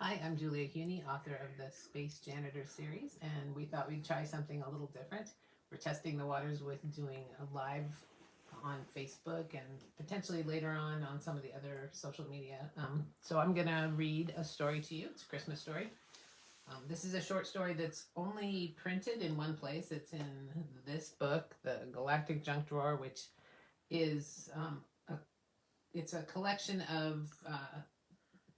Hi, I'm Julia Cuny, author of the Space Janitor series, and we thought we'd try something a little different. We're testing the waters with doing a live on Facebook and potentially later on some of the other social media. So I'm going to read a story to you. It's a Christmas story. This is a short story that's only printed in one place. It's in this book, The Galactic Junk Drawer, which is it's a collection of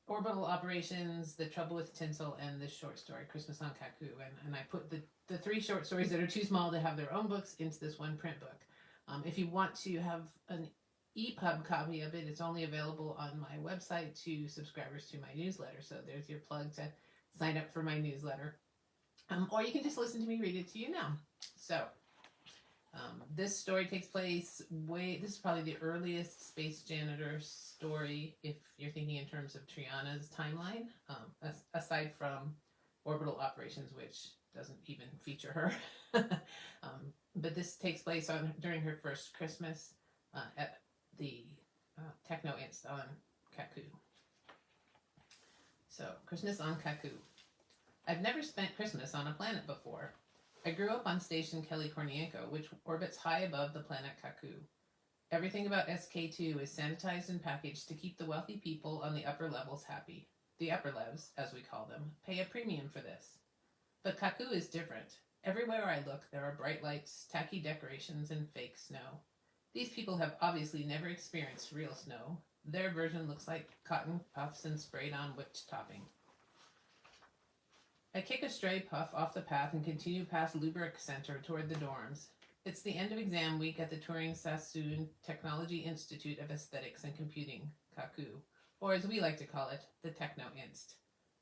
orbital operations, The Trouble with Tinsel, and this short story, Christmas on Kaku. And I put the three short stories that are too small to have their own books into this one print book. If you want to have an EPUB copy of it, it's only available on my website to subscribers to my newsletter. So there's your plug to sign up for my newsletter. Or you can just listen to me read it to you now. So this story takes place this is probably the earliest Space Janitor story if you're thinking in terms of Triana's timeline, aside from orbital operations, which doesn't even feature her. But this takes place during her first Christmas at the Techno Inst on Kaku. So, Christmas on Kaku. I've never spent Christmas on a planet before. I grew up on Station Kelly Kornienko, which orbits high above the planet Kaku. Everything about SK2 is sanitized and packaged to keep the wealthy people on the upper levels happy. The upper levels, as we call them, pay a premium for this. But Kaku is different. Everywhere I look, there are bright lights, tacky decorations, and fake snow. These people have obviously never experienced real snow. Their version looks like cotton puffs and sprayed-on whipped topping. I kick a stray puff off the path and continue past Lubric Center toward the dorms. It's the end of exam week at the Turing Sassoon Technology Institute of Aesthetics and Computing, Kaku, or as we like to call it, the Techno Inst.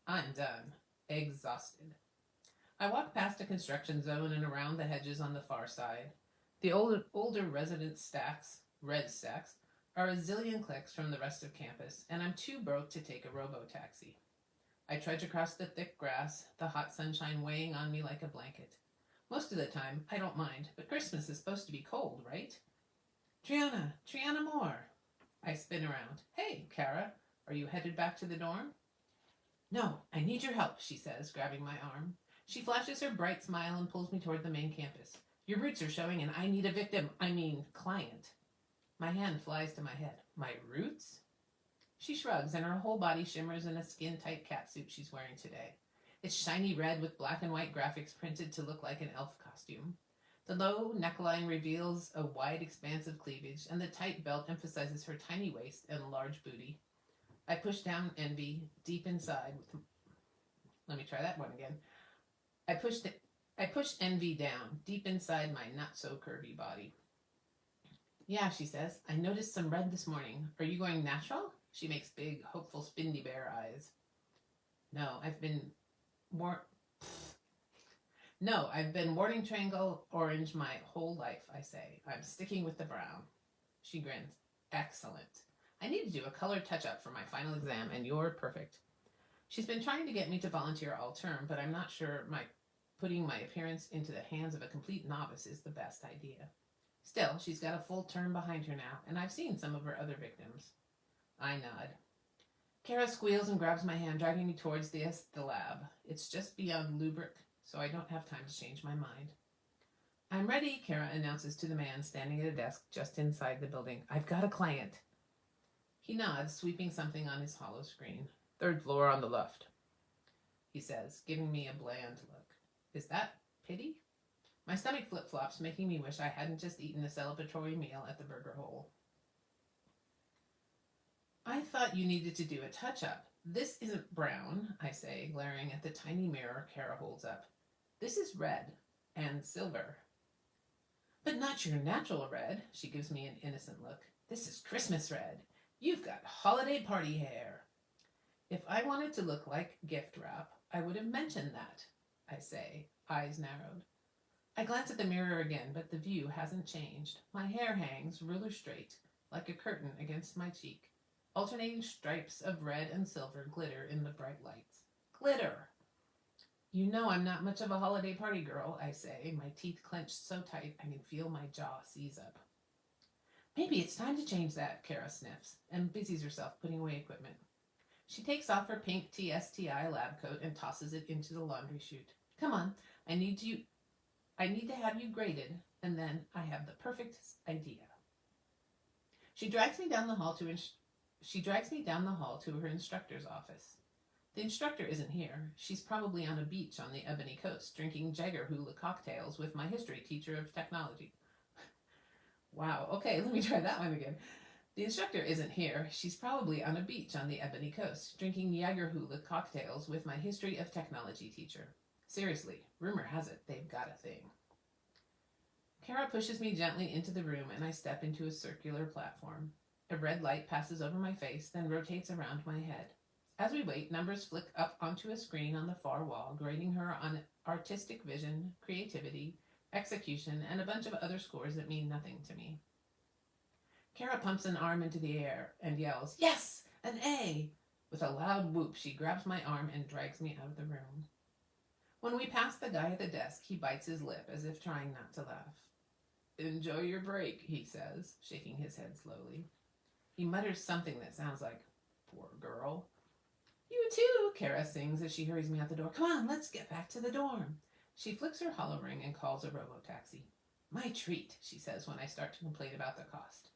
I'm done. Exhausted. I walk past a construction zone and around the hedges on the far side. The older resident stacks, red stacks, are a zillion clicks from the rest of campus, and I'm too broke to take a robo-taxi. I trudge across the thick grass, the hot sunshine weighing on me like a blanket. Most of the time, I don't mind, but Christmas is supposed to be cold, right? Triana Moore! I spin around. Hey, Kara, are you headed back to the dorm? No, I need your help, she says, grabbing my arm. She flashes her bright smile and pulls me toward the main campus. Your roots are showing and I need a client. My hand flies to my head. My roots? She shrugs, and her whole body shimmers in a skin-tight catsuit she's wearing today. It's shiny red with black and white graphics printed to look like an elf costume. The low neckline reveals a wide expanse of cleavage, and the tight belt emphasizes her tiny waist and large booty. I push down envy deep inside with... Let me try that one again. I push envy down deep inside my not-so-curvy body. Yeah, she says. I noticed some red this morning. Are you going natural? She makes big, hopeful, spindy bear eyes. No, I've been Morning Triangle Orange my whole life, I say. I'm sticking with the brown. She grins. Excellent. I need to do a color touch-up for my final exam, and you're perfect. She's been trying to get me to volunteer all term, but I'm not sure putting my appearance into the hands of a complete novice is the best idea. Still, she's got a full term behind her now, and I've seen some of her other victims. I nod. Kara squeals and grabs my hand, dragging me towards the lab. It's just beyond Lubric, so I don't have time to change my mind. I'm ready, Kara announces to the man standing at a desk just inside the building. I've got a client. He nods, sweeping something on his hollow screen. 3rd floor on the left, he says, giving me a bland look. Is that pity? My stomach flip-flops, making me wish I hadn't just eaten a celebratory meal at the Burger Hole. I thought you needed to do a touch-up. This isn't brown, I say, glaring at the tiny mirror Kara holds up. This is red and silver. But not your natural red, she gives me an innocent look. This is Christmas red. You've got holiday party hair. If I wanted to look like gift wrap, I would have mentioned that, I say, eyes narrowed. I glance at the mirror again, but the view hasn't changed. My hair hangs ruler straight, like a curtain against my cheek. Alternating stripes of red and silver glitter in the bright lights. Glitter! You know I'm not much of a holiday party girl, I say, my teeth clenched so tight I can feel my jaw seize up. Maybe it's time to change that, Kara sniffs, and busies herself putting away equipment. She takes off her pink TSTI lab coat and tosses it into the laundry chute. Come on, I need to have you graded, and then I have the perfect idea. She drags me down the hall to her instructor's office. The instructor isn't here. She's probably on a beach on the Ebony Coast, drinking Jagger Hula cocktails with my history teacher of technology. Wow, okay, let me try that one again. The instructor isn't here. She's probably on a beach on the Ebony Coast, drinking Jagerhula cocktails with my history of technology teacher. Seriously, rumor has it they've got a thing. Kara pushes me gently into the room, and I step into a circular platform. A red light passes over my face, then rotates around my head. As we wait, numbers flick up onto a screen on the far wall, grading her on artistic vision, creativity, execution, and a bunch of other scores that mean nothing to me. Kara pumps an arm into the air and yells, "Yes! An A!" With a loud whoop, she grabs my arm and drags me out of the room. When we pass the guy at the desk, he bites his lip as if trying not to laugh. "Enjoy your break," he says, shaking his head slowly. He mutters something that sounds like, "Poor girl." "You too," Kara sings as she hurries me out the door. "Come on, let's get back to the dorm." She flicks her hollow ring and calls a robo-taxi. "My treat," she says when I start to complain about the cost.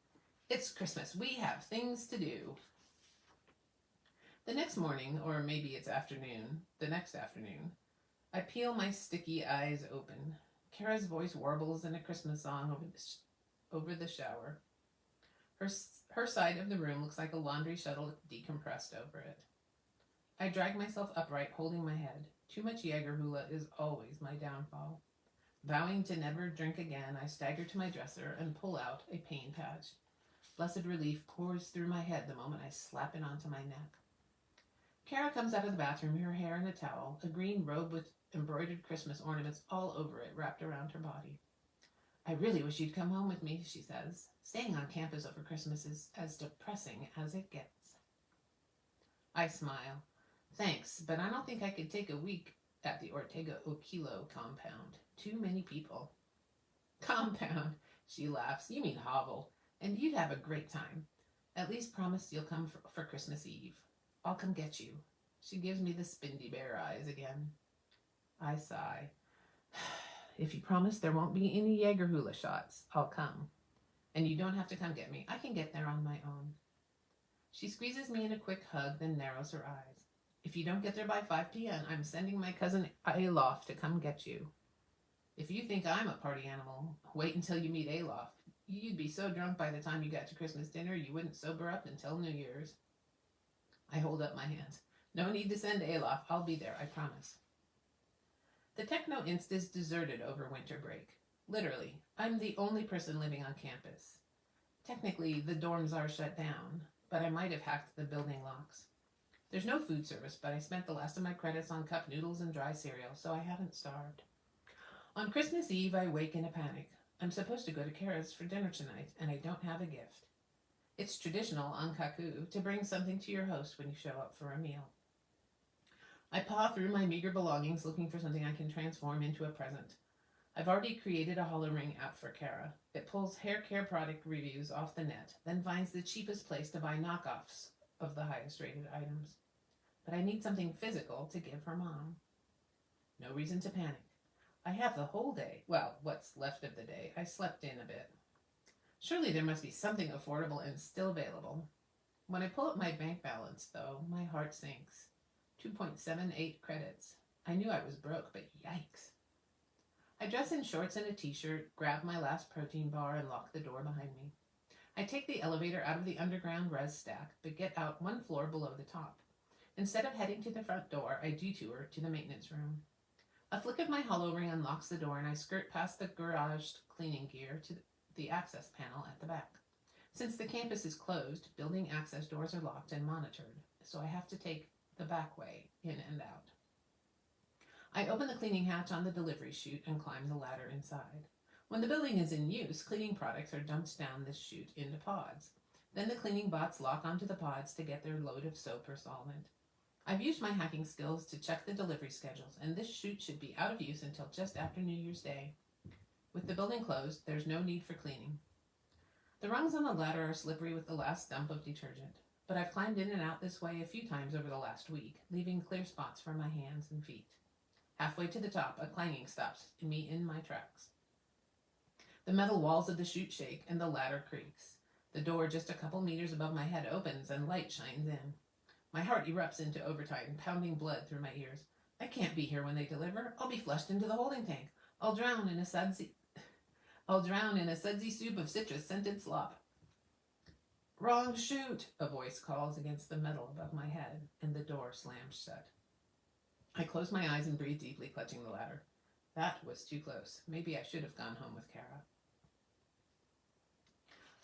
"It's Christmas. We have things to do." The next morning, or maybe it's the next afternoon, I peel my sticky eyes open. Kara's voice warbles in a Christmas song over the shower. Her side of the room looks like a laundry shuttle decompressed over it. I drag myself upright, holding my head. Too much Jagerhula is always my downfall. Vowing to never drink again, I stagger to my dresser and pull out a pain patch. Blessed relief pours through my head the moment I slap it onto my neck. Kara comes out of the bathroom, her hair in a towel, a green robe with embroidered Christmas ornaments all over it wrapped around her body. "I really wish you'd come home with me," she says. "Staying on campus over Christmas is as depressing as it gets." I smile. "Thanks, but I don't think I could take a week at the Ortega Okilo compound. Too many people." "Compound," she laughs. "You mean hovel. And you'd have a great time. At least promise you'll come for Christmas Eve. I'll come get you." She gives me the spindy bear eyes again. I sigh. "If you promise there won't be any Jagerhula shots, I'll come. And you don't have to come get me. I can get there on my own." She squeezes me in a quick hug, then narrows her eyes. "If you don't get there by 5 p.m., I'm sending my cousin Alof to come get you. If you think I'm a party animal, wait until you meet Alof. You'd be so drunk by the time you got to Christmas dinner, you wouldn't sober up until New Year's." I hold up my hands. "No need to send Alof. I'll be there, I promise." The Techno Inst is deserted over winter break. Literally, I'm the only person living on campus. Technically, the dorms are shut down, but I might have hacked the building locks. There's no food service, but I spent the last of my credits on cup noodles and dry cereal, so I haven't starved. On Christmas Eve, I wake in a panic. I'm supposed to go to Kara's for dinner tonight, and I don't have a gift. It's traditional on Kaku to bring something to your host when you show up for a meal. I paw through my meager belongings looking for something I can transform into a present. I've already created a hollow ring app for Kara. It pulls hair care product reviews off the net, then finds the cheapest place to buy knockoffs of the highest rated items. But I need something physical to give her mom. No reason to panic. I have the whole day. Well, what's left of the day. I slept in a bit. Surely there must be something affordable and still available. When I pull up my bank balance, though, my heart sinks. 2.78 credits. I knew I was broke, but yikes. I dress in shorts and a t-shirt, grab my last protein bar, and lock the door behind me. I take the elevator out of the underground res stack, but get out one floor below the top. Instead of heading to the front door, I detour to the maintenance room. A flick of my hollow ring unlocks the door, and I skirt past the garaged cleaning gear to the access panel at the back. Since the campus is closed, building access doors are locked and monitored, so I have to take the back way, in and out. I open the cleaning hatch on the delivery chute and climb the ladder inside. When the building is in use, cleaning products are dumped down this chute into pods. Then the cleaning bots lock onto the pods to get their load of soap or solvent. I've used my hacking skills to check the delivery schedules, and this chute should be out of use until just after New Year's Day. With the building closed, there's no need for cleaning. The rungs on the ladder are slippery with the last dump of detergent. but I've climbed in and out this way a few times over the last week, leaving clear spots for my hands and feet. Halfway to the top, a clanging stops me in my tracks. The metal walls of the chute shake and the ladder creaks. The door just a couple meters above my head opens and light shines in. My heart erupts into overtime, pounding blood through my ears. I can't be here when they deliver. I'll be flushed into the holding tank. I'll drown in a sudsy soup of citrus-scented slop. Wrong chute, a voice calls against the metal above my head, and the door slams shut. I close my eyes and breathe deeply, clutching the ladder. That was too close. Maybe I should have gone home with Kara.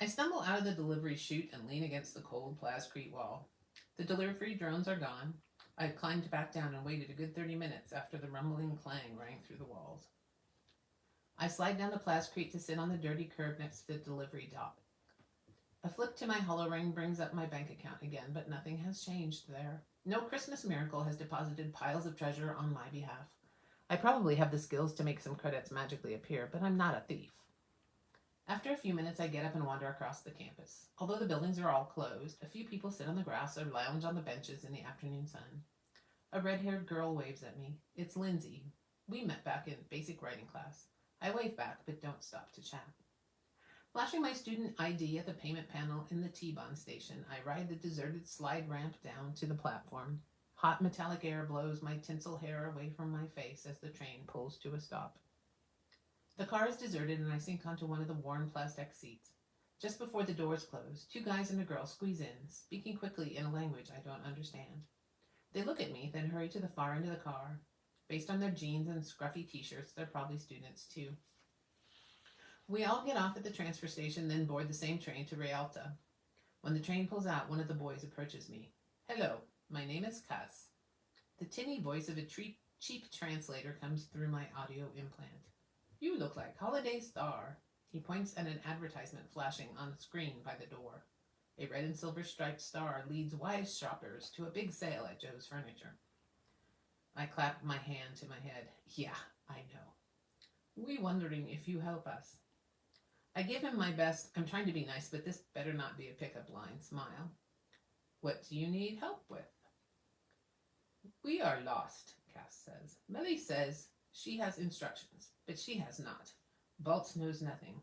I stumble out of the delivery chute and lean against the cold plascrete wall. The delivery drones are gone. I climbed back down and waited a good 30 minutes after the rumbling clang rang through the walls. I slide down the plascrete to sit on the dirty curb next to the delivery dock. A flip to my hollow ring brings up my bank account again, but nothing has changed there. No Christmas miracle has deposited piles of treasure on my behalf. I probably have the skills to make some credits magically appear, but I'm not a thief. After a few minutes, I get up and wander across the campus. Although the buildings are all closed, a few people sit on the grass or lounge on the benches in the afternoon sun. A red-haired girl waves at me. It's Lindsay. We met back in basic writing class. I wave back, but don't stop to chat. Flashing my student ID at the payment panel in the T-Bahn station, I ride the deserted slide ramp down to the platform. Hot metallic air blows my tinsel hair away from my face as the train pulls to a stop. The car is deserted and I sink onto one of the worn plastic seats. Just before the doors close, two guys and a girl squeeze in, speaking quickly in a language I don't understand. They look at me, then hurry to the far end of the car. Based on their jeans and scruffy t-shirts, they're probably students too. We all get off at the transfer station, then board the same train to Rialta. When the train pulls out, one of the boys approaches me. Hello, my name is Cass. The tinny voice of a cheap translator comes through my audio implant. You look like Holiday Star. He points at an advertisement flashing on the screen by the door. A red and silver striped star leads wise shoppers to a big sale at Joe's Furniture. I clap my hand to my head. Yeah, I know. We wondering if you help us. I give him my best, I'm trying to be nice, but this better not be a pickup line, smile. What do you need help with? We are lost, Cass says. Melly says she has instructions, but she has not. Baltz knows nothing.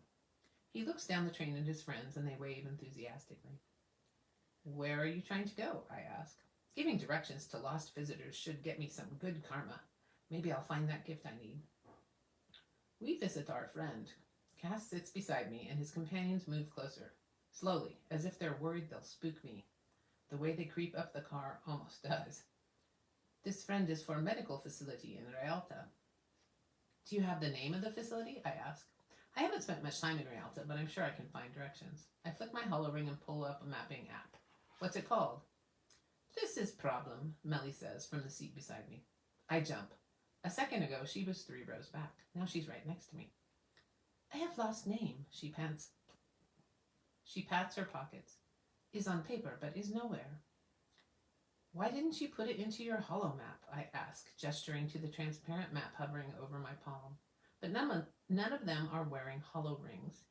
He looks down the train at his friends, and they wave enthusiastically. Where are you trying to go? I ask. Giving directions to lost visitors should get me some good karma. Maybe I'll find that gift I need. We visit our friend. Cass sits beside me, and his companions move closer, slowly, as if they're worried they'll spook me. The way they creep up the car almost does. This friend is for a medical facility in Rialta. Do you have the name of the facility? I ask. I haven't spent much time in Rialta, but I'm sure I can find directions. I flick my hollow ring and pull up a mapping app. What's it called? This is problem, Melly says from the seat beside me. I jump. A second ago, she was 3 rows back. Now she's right next to me. I have lost name, she pants. She pats her pockets. Is on paper, but is nowhere. Why didn't you put it into your hollow map? I ask, gesturing to the transparent map hovering over my palm. But none of them are wearing hollow rings.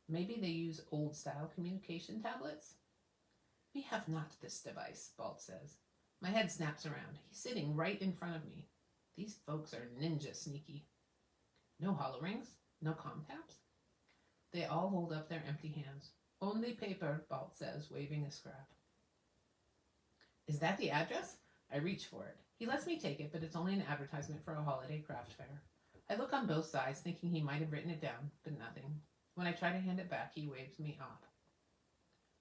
Maybe they use old-style communication tablets? We have not this device, Baltz says. My head snaps around. He's sitting right in front of me. These folks are ninja sneaky. No hollow rings? No comm taps? They all hold up their empty hands. Only paper, Baltz says, waving a scrap. Is that the address? I reach for it. He lets me take it, but it's only an advertisement for a holiday craft fair. I look on both sides, thinking he might have written it down, but nothing. When I try to hand it back, he waves me off.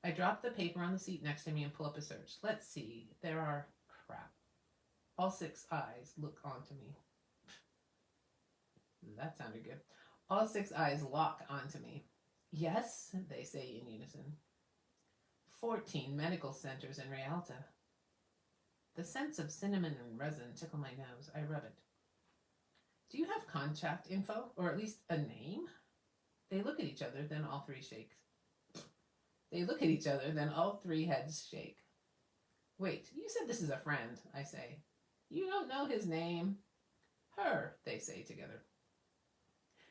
I drop the paper on the seat next to me and pull up a search. Let's see. There are... crap. All 6 eyes look onto me. That sounded good. All 6 eyes lock onto me. Yes, they say in unison. 14 medical centers in Rialta. The scents of cinnamon and resin tickle my nose. I rub it. Do you have contact info, or at least a name? They look at each other, then all 3 shake. They look at each other, then all 3 heads shake. Wait, you said this is a friend, I say. You don't know his name. Her, they say together.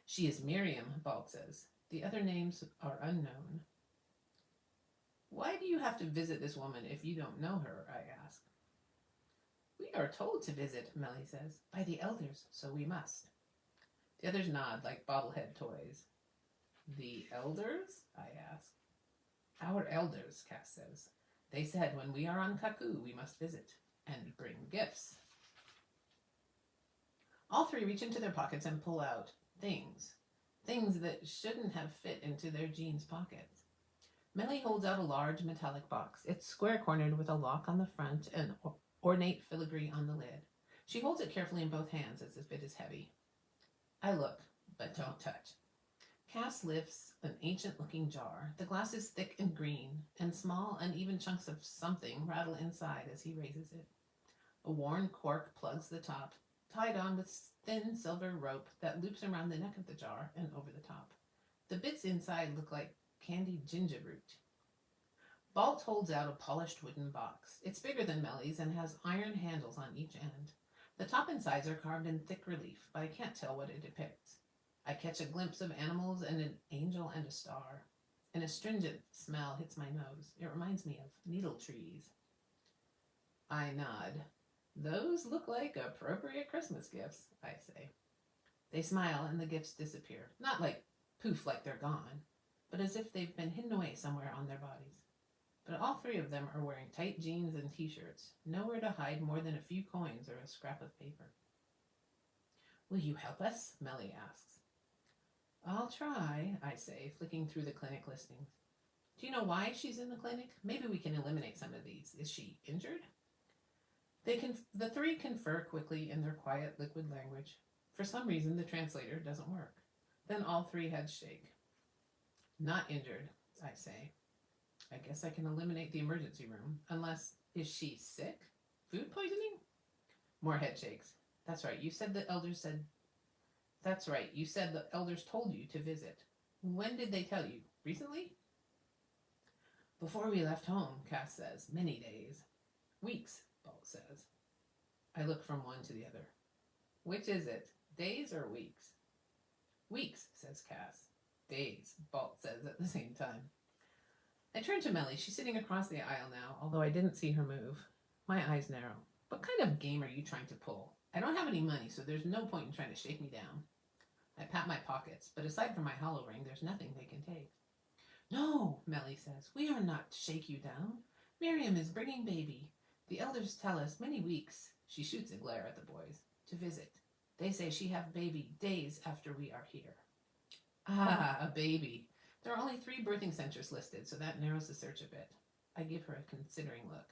She is Miriam, Baltz says. The other names are unknown. Why do you have to visit this woman if you don't know her? I ask. We are told to visit, Melly says, by the elders, so we must. The others nod like bobblehead toys. The elders? I ask. Our elders, Cass says. They said when we are on Kaku, we must visit and bring gifts. All three reach into their pockets and pull out things. Things that shouldn't have fit into their jeans pockets. Melly holds out a large metallic box. It's square-cornered with a lock on the front and ornate filigree on the lid. She holds it carefully in both hands as if it is heavy. I look, but don't touch. Cass lifts an ancient-looking jar. The glass is thick and green, and small, uneven chunks of something rattle inside as he raises it. A worn cork plugs the top, tied on with thin silver rope that loops around the neck of the jar and over the top. The bits inside look like candied ginger root. Balt holds out a polished wooden box. It's bigger than Melly's and has iron handles on each end. The top and sides are carved in thick relief, but I can't tell what it depicts. I catch a glimpse of animals and an angel and a star. An astringent smell hits my nose. It reminds me of needle trees. I nod. Those look like appropriate Christmas gifts, I say. They smile and the gifts disappear. Not like poof, like they're gone, but as if they've been hidden away somewhere on their bodies. But all three of them are wearing tight jeans and t-shirts, nowhere to hide more than a few coins or a scrap of paper. Will you help us? Melly asks. I'll try, I say, flicking through the clinic listings. Do you know why she's in the clinic? Maybe we can eliminate some of these. Is she injured? The three confer quickly in their quiet, liquid language. For some reason, the translator doesn't work. Then all three heads shake. Not injured, I say. I guess I can eliminate the emergency room. Unless, is she sick? Food poisoning? More head shakes. That's right, you said the elders said... That's right, you said the elders told you to visit. When did they tell you? Recently? Before we left home, Cass says. Many days. Weeks, Balt says. I look from one to the other. Which is it? Days or weeks? Weeks, says Cass. Days, Balt says at the same time. I turn to Melly. She's sitting across the aisle now, although I didn't see her move. My eyes narrow. What kind of game are you trying to pull? I don't have any money, so there's no point in trying to shake me down. I pat my pockets, but aside from my hollow ring, there's nothing they can take. No, Melly says. We are not to shake you down. Miriam is bringing baby. The elders tell us many weeks, she shoots a glare at the boys, to visit. They say she have baby days after we are here. Ah, a baby. There are only 3 birthing centers listed, so that narrows the search a bit. I give her a considering look.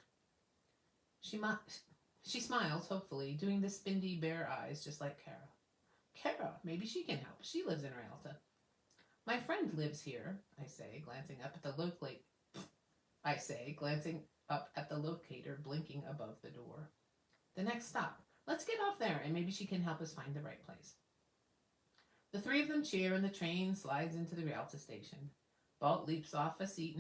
She smiles, hopefully, doing the spindy bare eyes just like Kara. Kara, maybe she can help. She lives in Realta. My friend lives here, I say, glancing up at the locator blinking above the door. The next stop. Let's get off there, and maybe she can help us find the right place. The 3 of them cheer, and the train slides into the Realta station. Balt leaps off a seat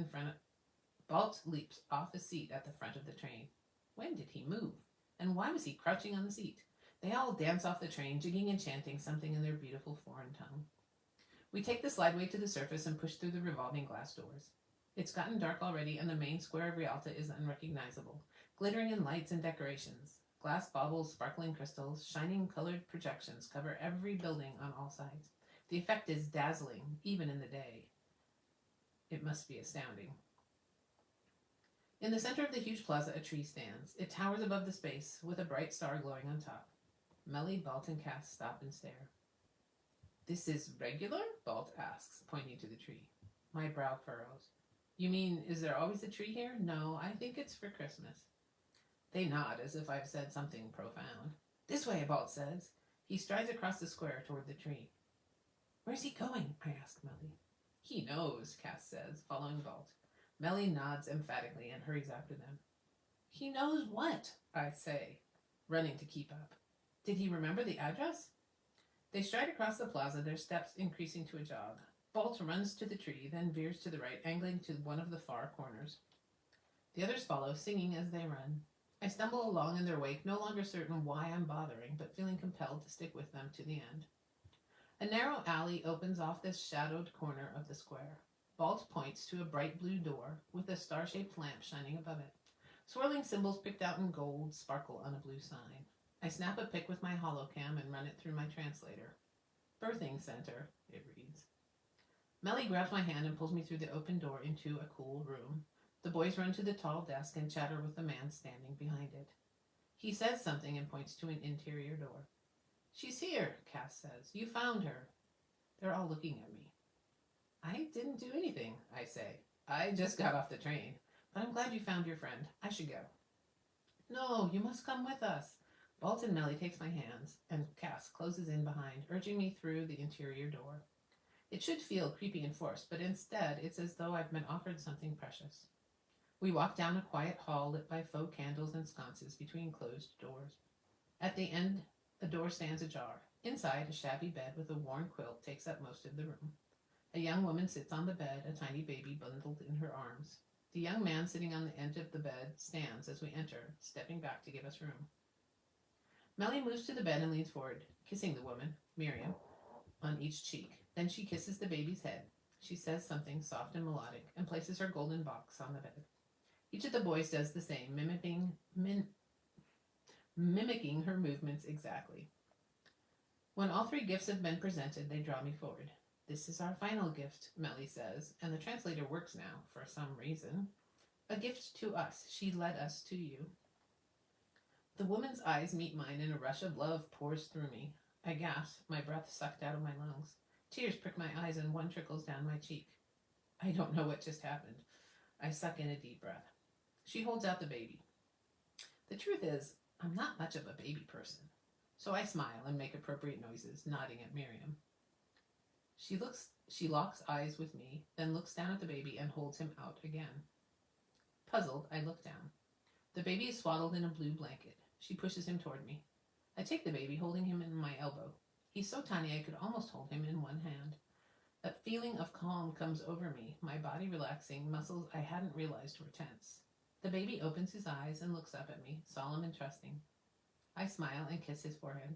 at the front of the train. When did he move? And why was he crouching on the seat? They all dance off the train, jigging and chanting something in their beautiful foreign tongue. We take the slideway to the surface and push through the revolving glass doors. It's gotten dark already, and the main square of Realta is unrecognizable, glittering in lights and decorations. Glass baubles, sparkling crystals, shining colored projections cover every building on all sides. The effect is dazzling, even in the day. It must be astounding. In the center of the huge plaza, a tree stands. It towers above the space, with a bright star glowing on top. Melly, Balt, and Cass stop and stare. This is regular? Balt asks, pointing to the tree. My brow furrows. You mean, is there always a tree here? No, I think it's for Christmas. They nod, as if I've said something profound. This way, Balt says. He strides across the square toward the tree. Where's he going? I ask Melly. He knows, Cass says, following Balt. Melly nods emphatically and hurries after them. He knows what? I say, running to keep up. Did he remember the address? They stride across the plaza, their steps increasing to a jog. Balt runs to the tree, then veers to the right, angling to one of the far corners. The others follow, singing as they run. I stumble along in their wake, no longer certain why I'm bothering, but feeling compelled to stick with them to the end. A narrow alley opens off this shadowed corner of the square. Balt points to a bright blue door with a star-shaped lamp shining above it. Swirling symbols picked out in gold sparkle on a blue sign. I snap a pic with my holocam and run it through my translator. Birthing Center, it reads. Melly grabs my hand and pulls me through the open door into a cool room. The boys run to the tall desk and chatter with the man standing behind it. He says something and points to an interior door. She's here, Cass says. You found her. They're all looking at me. I didn't do anything, I say. I just got off the train. But I'm glad you found your friend. I should go. No, you must come with us. Balt and Melly takes my hands, and Cass closes in behind, urging me through the interior door. It should feel creepy and forced, but instead it's as though I've been offered something precious. We walk down a quiet hall lit by faux candles and sconces between closed doors. At the end, a door stands ajar. Inside, a shabby bed with a worn quilt takes up most of the room. A young woman sits on the bed, a tiny baby bundled in her arms. The young man sitting on the edge of the bed stands as we enter, stepping back to give us room. Melly moves to the bed and leans forward, kissing the woman, Miriam, on each cheek. Then she kisses the baby's head. She says something soft and melodic and places her golden box on the bed. Each of the boys does the same, mimicking her movements exactly. When all three gifts have been presented, they draw me forward. This is our final gift, Melly says, and the translator works now, for some reason. A gift to us. She led us to you. The woman's eyes meet mine, and a rush of love pours through me. I gasp, my breath sucked out of my lungs. Tears prick my eyes, and one trickles down my cheek. I don't know what just happened. I suck in a deep breath. She holds out the baby. The truth is, I'm not much of a baby person. So I smile and make appropriate noises, nodding at Miriam. She locks eyes with me, then looks down at the baby and holds him out again. Puzzled, I look down. The baby is swaddled in a blue blanket. She pushes him toward me. I take the baby, holding him in my elbow. He's so tiny I could almost hold him in one hand. A feeling of calm comes over me, my body relaxing, muscles I hadn't realized were tense. The baby opens his eyes and looks up at me, solemn and trusting. I smile and kiss his forehead.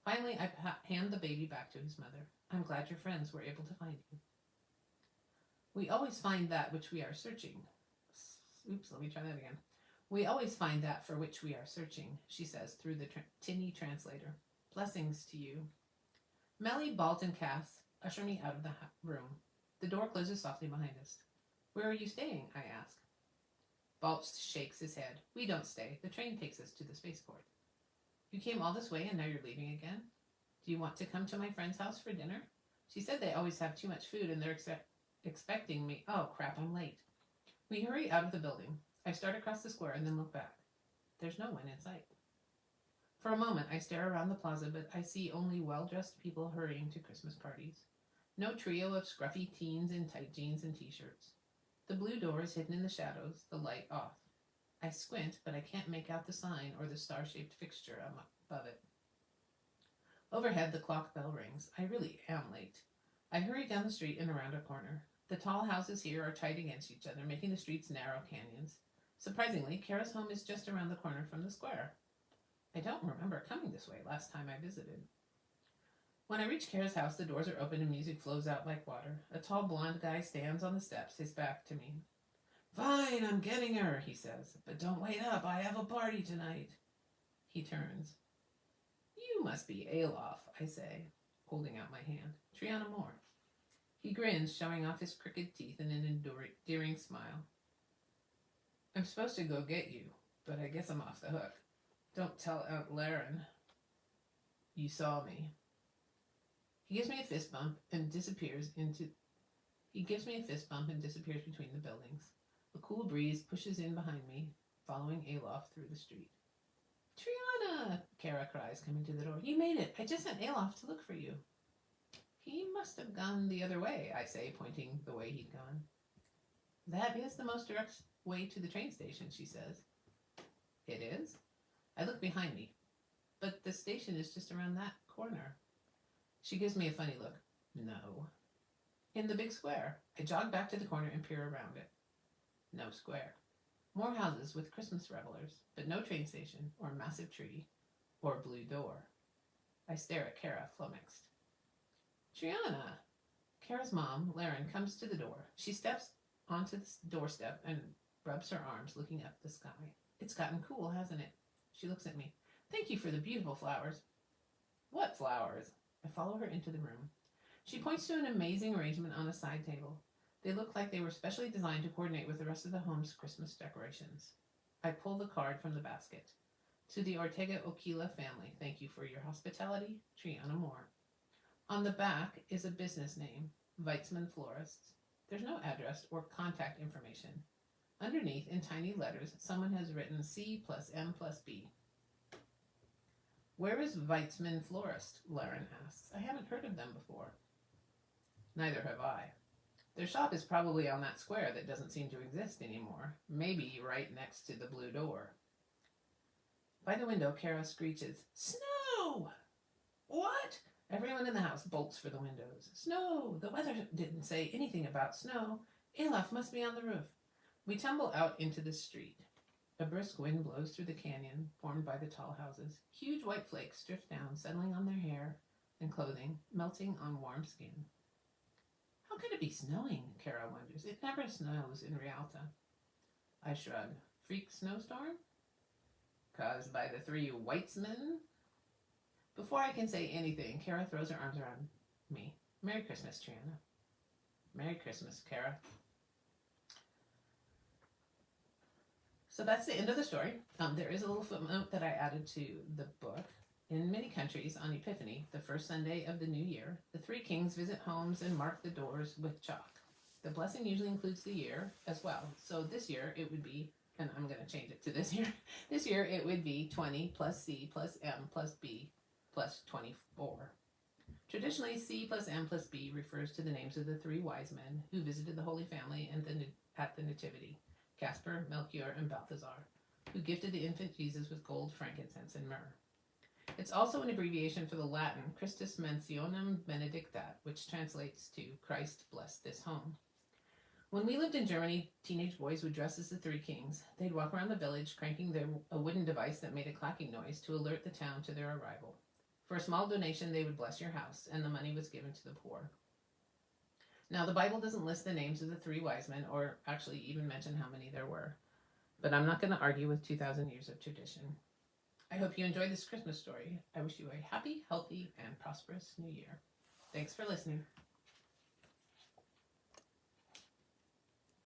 Finally, I hand the baby back to his mother. I'm glad your friends were able to find you. We always find that which we are searching. Oops, let me try that again. We always find that for which we are searching, she says through the tinny translator. Blessings to you. Melly, Balt, and Cass usher me out of the room. The door closes softly behind us. Where are you staying? I ask. Balt shakes his head. We don't stay. The train takes us to the spaceport. You came all this way and now you're leaving again? Do you want to come to my friend's house for dinner? She said they always have too much food and they're expecting me. Oh, crap, I'm late. We hurry out of the building. I start across the square and then look back. There's no one in sight. For a moment, I stare around the plaza, but I see only well-dressed people hurrying to Christmas parties. No trio of scruffy teens in tight jeans and t-shirts. The blue door is hidden in the shadows, the light off. I squint, but I can't make out the sign or the star-shaped fixture above it. Overhead, the clock bell rings. I really am late. I hurry down the street and around a corner. The tall houses here are tight against each other, making the streets narrow canyons. Surprisingly, Kara's home is just around the corner from the square. I don't remember coming this way last time I visited. When I reach Kara's house, the doors are open and music flows out like water. A tall blonde guy stands on the steps, his back to me. Fine, I'm getting her, he says. But don't wait up, I have a party tonight. He turns. You must be Alof, I say, holding out my hand. Triana Moore. He grins, showing off his crooked teeth in an endearing smile. I'm supposed to go get you, but I guess I'm off the hook. Don't tell Aunt Laren you saw me. He gives me a fist bump and disappears between the buildings. A cool breeze pushes in behind me, following Alof through the street. Triana! Kara cries, coming to the door. You made it! I just sent Alof to look for you. He must have gone the other way, I say, pointing the way he'd gone. That is the most direct way to the train station, she says. It is? I look behind me, but the station is just around that corner. She gives me a funny look. No. In the big square. I jog back to the corner and peer around it. No square. More houses with Christmas revelers, but no train station, or massive tree, or blue door. I stare at Kara, flummoxed. Triana! Kara's mom, Laren, comes to the door. She steps onto the doorstep and rubs her arms, looking up at the sky. It's gotten cool, hasn't it? She looks at me. Thank you for the beautiful flowers. What flowers? I follow her into the room. She points to an amazing arrangement on a side table. They look like they were specially designed to coordinate with the rest of the home's Christmas decorations. I pull the card from the basket. To the Ortega Oquila family, thank you for your hospitality, Triana Moore. On the back is a business name, Weitzman Florists. There's no address or contact information. Underneath, in tiny letters, someone has written C plus M plus B. Where is Weitzman Florist? Laren asks. I haven't heard of them before. Neither have I. Their shop is probably on that square that doesn't seem to exist anymore. Maybe right next to the blue door. By the window, Kara screeches, Snow! What? Everyone in the house bolts for the windows. Snow! The weather didn't say anything about snow. Olaf must be on the roof. We tumble out into the street. A brisk wind blows through the canyon formed by the tall houses. Huge white flakes drift down, settling on their hair and clothing, melting on warm skin. How could it be snowing? Kara wonders. It never snows in Rialta. I shrug. Freak snowstorm? Caused by the three Weitzmen? Before I can say anything, Kara throws her arms around me. Merry Christmas, Triana. Merry Christmas, Kara. So that's the end of the story. There is a little footnote that I added to the book. In many countries, on Epiphany, the first Sunday of the new year, the three kings visit homes and mark the doors with chalk. The blessing usually includes the year as well. So this year it would be, and I'm going to change it to this year. This year it would be 20 plus C plus M plus B plus 24. Traditionally, C plus M plus B refers to the names of the three wise men who visited the Holy Family at the Nativity, Casper, Melchior, and Balthazar, who gifted the infant Jesus with gold, frankincense, and myrrh. It's also an abbreviation for the Latin Christus Mansionem Benedictat, which translates to Christ bless this home. When we lived in Germany, teenage boys would dress as the three kings. They'd walk around the village cranking a wooden device that made a clacking noise to alert the town to their arrival. For a small donation, they would bless your house, and the money was given to the poor. Now, the Bible doesn't list the names of the three wise men, or actually even mention how many there were. But I'm not going to argue with 2,000 years of tradition. I hope you enjoyed this Christmas story. I wish you a happy, healthy, and prosperous new year. Thanks for listening.